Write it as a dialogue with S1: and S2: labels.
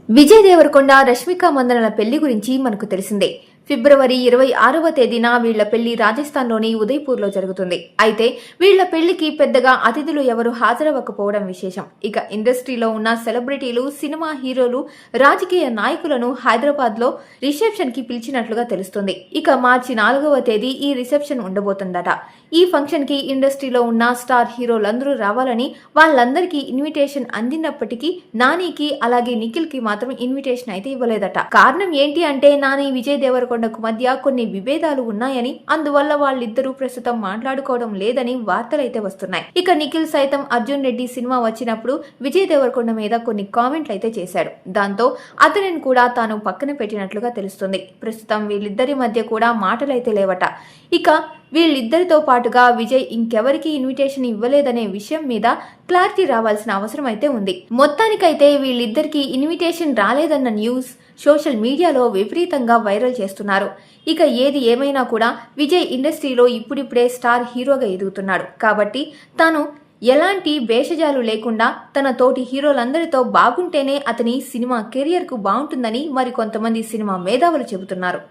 S1: విజయ్ దేవరకొండ రష్మిక మందనల పెళ్లి గురించి మనకు తెలిసిందే. ఫిబ్రవరి 26వ తేదీన వీళ్ల పెళ్లి రాజస్థాన్లోని ఉదయ్పూర్లో జరుగుతుంది. అయితే వీళ్ల పెళ్లికి పెద్దగా అతిథులు ఎవరు హాజరవ్వకపోవడం విశేషం. ఇక ఇండస్ట్రీలో ఉన్న సెలబ్రిటీలు, సినిమా హీరోలు, రాజకీయ నాయకులను హైదరాబాద్లో రిసెప్షన్ కి పిలిచినట్లుగా తెలుస్తుంది. ఇక మార్చి 4వ తేదీ ఈ రిసెప్షన్ ఉండబోతుందట. ఈ ఫంక్షన్ కి ఇండస్ట్రీలో ఉన్న స్టార్ హీరోలందరూ రావాలని వాళ్ళందరికీ ఇన్విటేషన్ అందినప్పటికీ నానికి అలాగే నిఖిల్ కి మాత్రం ఇన్విటేషన్ అయితే ఇవ్వలేదట. కారణం ఏంటి అంటే నాని, విజయ్ దేవరకొండకు మధ్య కొన్ని విభేదాలు ఉన్నాయని, అందువల్ల వాళ్ళిద్దరూ ప్రస్తుతం మాట్లాడుకోవడం లేదని వార్తలైతే వస్తున్నాయి. ఇక నిఖిల్ సైతం అర్జున్ రెడ్డి సినిమా వచ్చినప్పుడు విజయ్ దేవరకొండ మీద కొన్ని కామెంట్లు అయితే చేశాడు. దాంతో అతనిని కూడా తాను పక్కన పెట్టినట్లుగా తెలుస్తుంది. ప్రస్తుతం వీళ్ళిద్దరి మధ్య కూడా మాటలైతే లేవట. ఇక వీళ్ళిద్దరితో పాటుగా విజయ్ ఇంకెవరికి ఇన్విటేషన్ ఇవ్వలేదనే విషయం మీద క్లారిటీ రావాల్సిన అవసరం అయితే ఉంది. మొత్తానికైతే వీళ్ళిద్దరికి ఇన్విటేషన్ రాలేదన్న న్యూస్ సోషల్ మీడియాలో విపరీతంగా వైరల్ చేస్తున్నారు. ఇక ఏది ఏమైనా కూడా విజయ్ ఇండస్ట్రీలో ఇప్పుడిప్పుడే స్టార్ హీరోగా ఎదుగుతున్నాడు. కాబట్టి తాను ఎలాంటి భేషజాలు లేకుండా తన తోటి హీరోలందరితో బాగుంటేనే అతని సినిమా కెరియర్ కు బాగుంటుందని మరికొంతమంది సినిమా మేధావులు చెబుతున్నారు.